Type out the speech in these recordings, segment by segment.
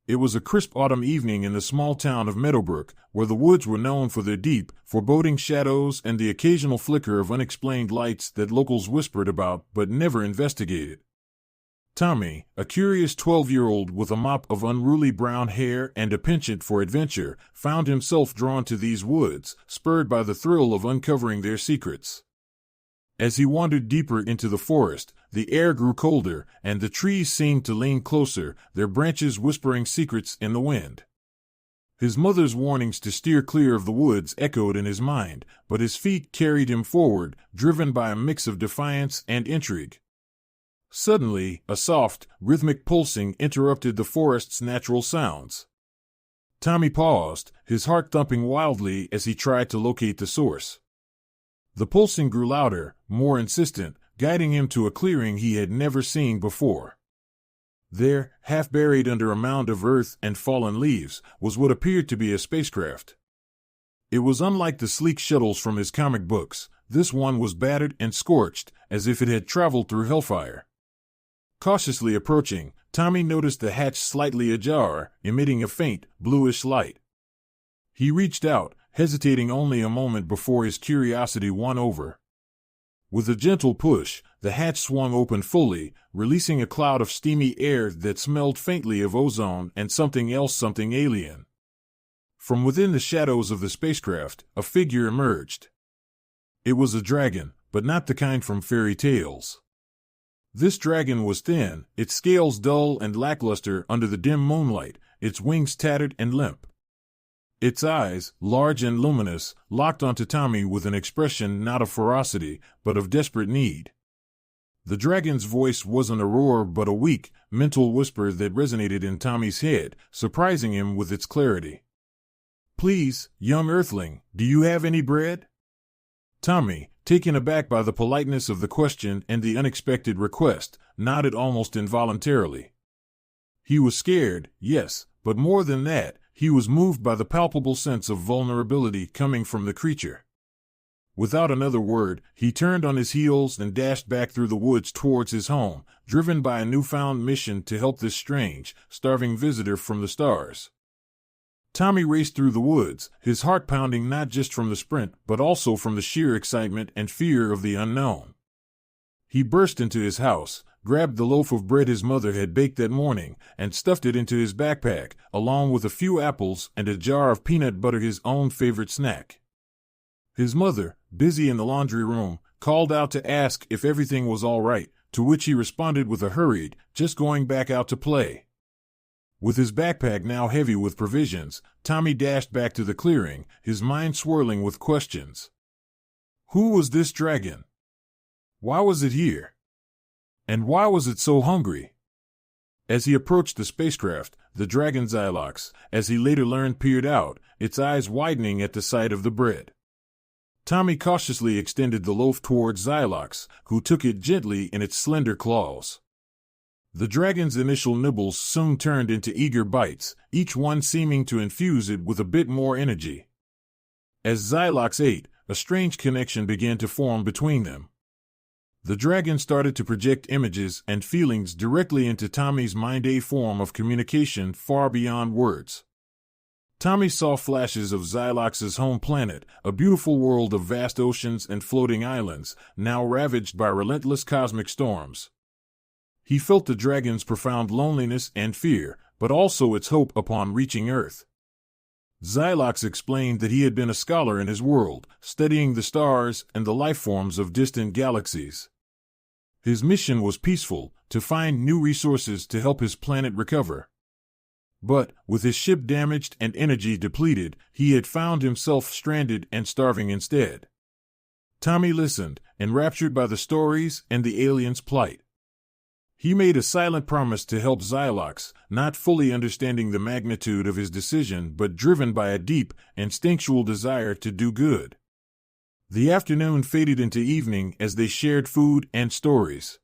It was a crisp autumn evening in the small town of Meadowbrook, where the woods were known for their deep, foreboding shadows and the occasional flicker of unexplained lights that locals whispered about but never investigated. Tommy, a curious 12-year-old with a mop of unruly brown hair and a penchant for adventure, found himself drawn to these woods, spurred by the thrill of uncovering their secrets. As he wandered deeper into the forest, the air grew colder, and the trees seemed to lean closer, their branches whispering secrets in the wind. His mother's warnings to steer clear of the woods echoed in his mind, but his feet carried him forward, driven by a mix of defiance and intrigue. Suddenly, a soft, rhythmic pulsing interrupted the forest's natural sounds. Tommy paused, his heart thumping wildly as he tried to locate the source. The pulsing grew louder, more insistent, guiding him to a clearing he had never seen before. There, half buried under a mound of earth and fallen leaves, was what appeared to be a spacecraft. It was unlike the sleek shuttles from his comic books. This one was battered and scorched, as if it had traveled through hellfire. Cautiously approaching, Tommy noticed the hatch slightly ajar, emitting a faint, bluish light. He reached out, hesitating only a moment before his curiosity won over. With a gentle push, the hatch swung open fully, releasing a cloud of steamy air that smelled faintly of ozone and something alien. From within the shadows of the spacecraft, a figure emerged. It was a dragon, but not the kind from fairy tales. This dragon was thin, its scales dull and lackluster under the dim moonlight, its wings tattered and limp. Its eyes, large and luminous, locked onto Tommy with an expression not of ferocity, but of desperate need. The dragon's voice wasn't a roar but a weak, mental whisper that resonated in Tommy's head, surprising him with its clarity. "Please, young earthling, do you have any bread?" Tommy, taken aback by the politeness of the question and the unexpected request, nodded almost involuntarily. He was scared, yes, but more than that, he was moved by the palpable sense of vulnerability coming from the creature. Without another word, he turned on his heels and dashed back through the woods towards his home, driven by a newfound mission to help this strange, starving visitor from the stars. Tommy raced through the woods, his heart pounding not just from the sprint but also from the sheer excitement and fear of the unknown. He burst into his house, grabbed the loaf of bread his mother had baked that morning, and stuffed it into his backpack, along with a few apples and a jar of peanut butter, his own favorite snack. His mother, busy in the laundry room, called out to ask if everything was all right, to which he responded with a hurried, "Just going back out to play." With his backpack now heavy with provisions, Tommy dashed back to the clearing, his mind swirling with questions. Who was this dragon? Why was it here? And why was it so hungry? As he approached the spacecraft, the dragon Xylox, as he later learned, peered out, its eyes widening at the sight of the bread. Tommy cautiously extended the loaf towards Xylox, who took it gently in its slender claws. The dragon's initial nibbles soon turned into eager bites, each one seeming to infuse it with a bit more energy. As Xylox ate, a strange connection began to form between them. The dragon started to project images and feelings directly into Tommy's mind, a form of communication far beyond words. Tommy saw flashes of Xylox's home planet, a beautiful world of vast oceans and floating islands, now ravaged by relentless cosmic storms. He felt the dragon's profound loneliness and fear, but also its hope upon reaching Earth. Xylox explained that he had been a scholar in his world, studying the stars and the life forms of distant galaxies. His mission was peaceful, to find new resources to help his planet recover. But, with his ship damaged and energy depleted, he had found himself stranded and starving instead. Tommy listened, enraptured by the stories and the alien's plight. He made a silent promise to help Xylox, not fully understanding the magnitude of his decision but driven by a deep, instinctual desire to do good. The afternoon faded into evening as they shared food and stories.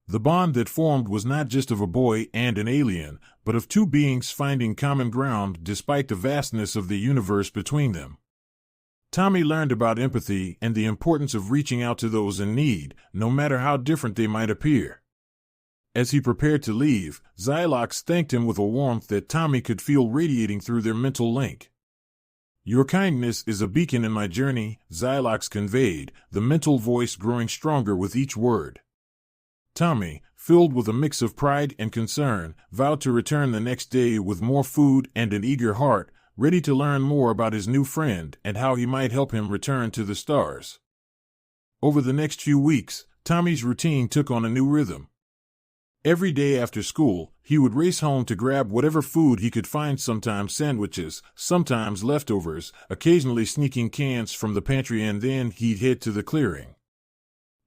The bond that formed was not just of a boy and an alien, but of two beings finding common ground despite the vastness of the universe between them. Tommy learned about empathy and the importance of reaching out to those in need, no matter how different they might appear. As he prepared to leave, Xylox thanked him with a warmth that Tommy could feel radiating through their mental link. "Your kindness is a beacon in my journey," Xylox conveyed, the mental voice growing stronger with each word. Tommy, filled with a mix of pride and concern, vowed to return the next day with more food and an eager heart, ready to learn more about his new friend and how he might help him return to the stars. Over the next few weeks, Tommy's routine took on a new rhythm. Every day after school, he would race home to grab whatever food he could find, sometimes sandwiches, sometimes leftovers, occasionally sneaking cans from the pantry, and then he'd head to the clearing.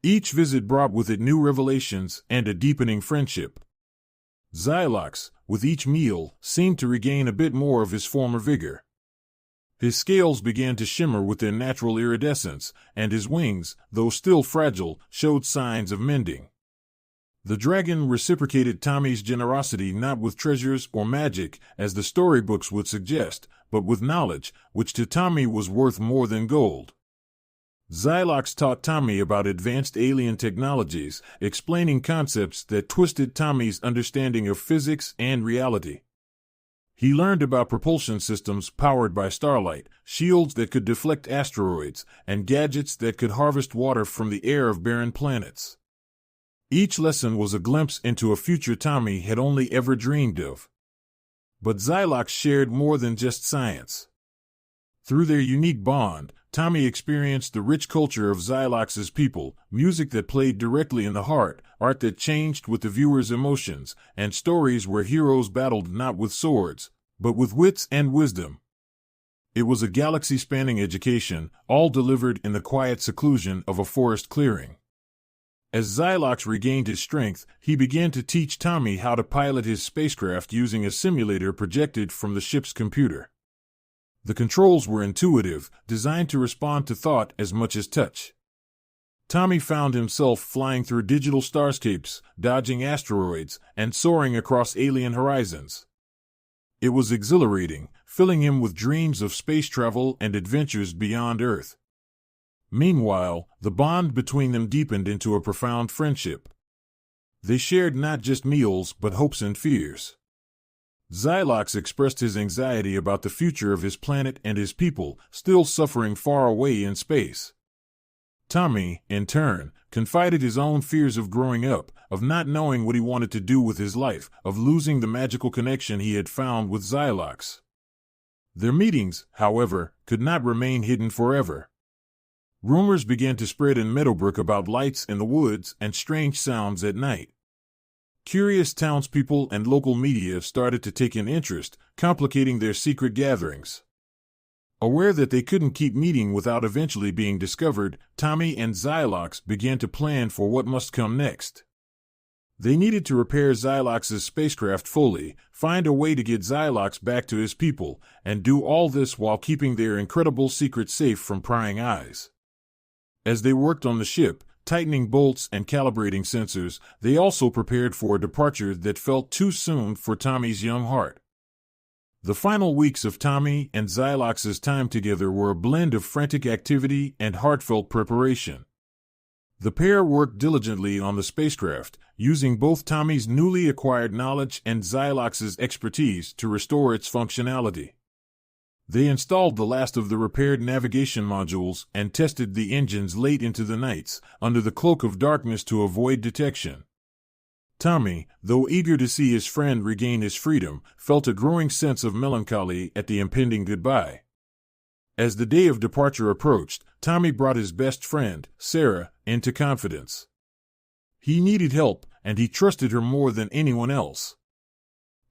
Each visit brought with it new revelations and a deepening friendship. Xylox, with each meal, seemed to regain a bit more of his former vigor. His scales began to shimmer with their natural iridescence, and his wings, though still fragile, showed signs of mending. The dragon reciprocated Tommy's generosity not with treasures or magic, as the storybooks would suggest, but with knowledge, which to Tommy was worth more than gold. Xylox taught Tommy about advanced alien technologies, explaining concepts that twisted Tommy's understanding of physics and reality. He learned about propulsion systems powered by starlight, shields that could deflect asteroids, and gadgets that could harvest water from the air of barren planets. Each lesson was a glimpse into a future Tommy had only ever dreamed of. But Xylox shared more than just science. Through their unique bond, Tommy experienced the rich culture of Xylox's people, music that played directly in the heart, art that changed with the viewer's emotions, and stories where heroes battled not with swords, but with wits and wisdom. It was a galaxy-spanning education, all delivered in the quiet seclusion of a forest clearing. As Xylox regained his strength, he began to teach Tommy how to pilot his spacecraft using a simulator projected from the ship's computer. The controls were intuitive, designed to respond to thought as much as touch. Tommy found himself flying through digital starscapes, dodging asteroids, and soaring across alien horizons. It was exhilarating, filling him with dreams of space travel and adventures beyond Earth. Meanwhile, the bond between them deepened into a profound friendship. They shared not just meals but hopes and fears. Xylox expressed his anxiety about the future of his planet and his people, still suffering far away in space. Tommy, in turn, confided his own fears of growing up, of not knowing what he wanted to do with his life, of losing the magical connection he had found with Xylox. Their meetings, however, could not remain hidden forever. Rumors began to spread in Meadowbrook about lights in the woods and strange sounds at night. Curious townspeople and local media started to take an interest, complicating their secret gatherings. Aware that they couldn't keep meeting without eventually being discovered, Tommy and Xylox began to plan for what must come next. They needed to repair Xylox's spacecraft fully, find a way to get Xylox back to his people, and do all this while keeping their incredible secret safe from prying eyes. As they worked on the ship, tightening bolts and calibrating sensors, they also prepared for a departure that felt too soon for Tommy's young heart. The final weeks of Tommy and Xylox's time together were a blend of frantic activity and heartfelt preparation. The pair worked diligently on the spacecraft, using both Tommy's newly acquired knowledge and Xylox's expertise to restore its functionality. They installed the last of the repaired navigation modules and tested the engines late into the nights, under the cloak of darkness to avoid detection. Tommy, though eager to see his friend regain his freedom, felt a growing sense of melancholy at the impending goodbye. As the day of departure approached, Tommy brought his best friend, Sarah, into confidence. He needed help, and he trusted her more than anyone else.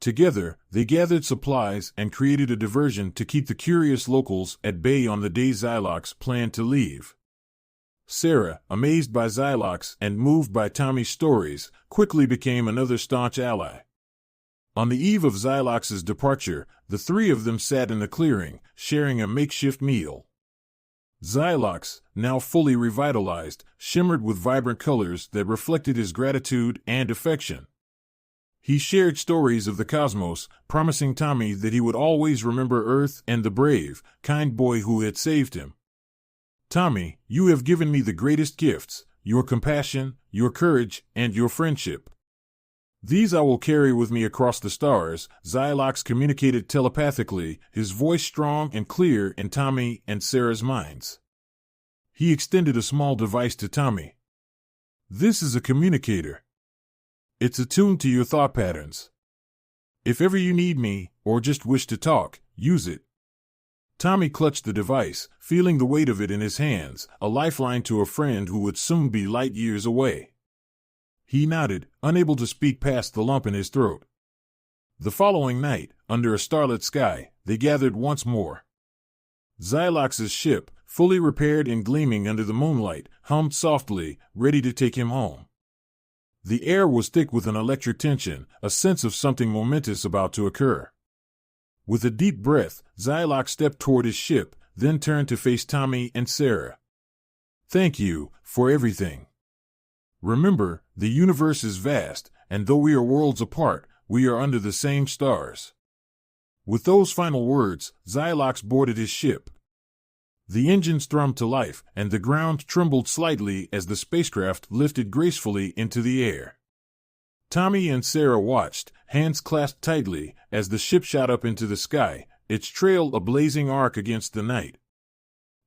Together, they gathered supplies and created a diversion to keep the curious locals at bay on the day Xylox planned to leave. Sarah, amazed by Xylox and moved by Tommy's stories, quickly became another staunch ally. On the eve of Xylox's departure, the three of them sat in the clearing, sharing a makeshift meal. Xylox, now fully revitalized, shimmered with vibrant colors that reflected his gratitude and affection. He shared stories of the cosmos, promising Tommy that he would always remember Earth and the brave, kind boy who had saved him. "Tommy, you have given me the greatest gifts, your compassion, your courage, and your friendship. These I will carry with me across the stars. Xylox communicated telepathically, his voice strong and clear in Tommy and Sarah's minds. He extended a small device to Tommy. This is a communicator. It's attuned to your thought patterns. If ever you need me, or just wish to talk, use it. Tommy clutched the device, feeling the weight of it in his hands, a lifeline to a friend who would soon be light years away. He nodded, unable to speak past the lump in his throat. The following night, under a starlit sky, they gathered once more. Xylox's ship, fully repaired and gleaming under the moonlight, hummed softly, ready to take him home. The air was thick with an electric tension, a sense of something momentous about to occur. With a deep breath, Xylox stepped toward his ship, then turned to face Tommy and Sarah. Thank you for everything. Remember, the universe is vast, and though we are worlds apart, we are under the same stars. With those final words, Xylox boarded his ship. The engines thrummed to life, and the ground trembled slightly as the spacecraft lifted gracefully into the air. Tommy and Sarah watched, hands clasped tightly, as the ship shot up into the sky, its trail a blazing arc against the night.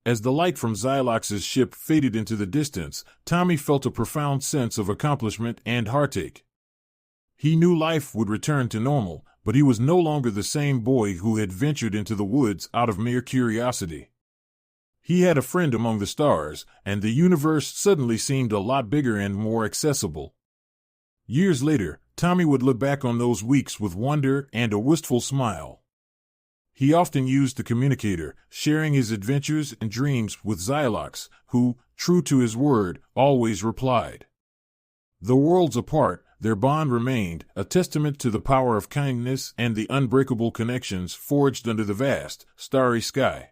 As the light from Xylox's ship faded into the distance, Tommy felt a profound sense of accomplishment and heartache. He knew life would return to normal, but he was no longer the same boy who had ventured into the woods out of mere curiosity. He had a friend among the stars, and the universe suddenly seemed a lot bigger and more accessible. Years later, Tommy would look back on those weeks with wonder and a wistful smile. He often used the communicator, sharing his adventures and dreams with Xylox, who, true to his word, always replied. Though worlds apart, their bond remained, a testament to the power of kindness and the unbreakable connections forged under the vast, starry sky.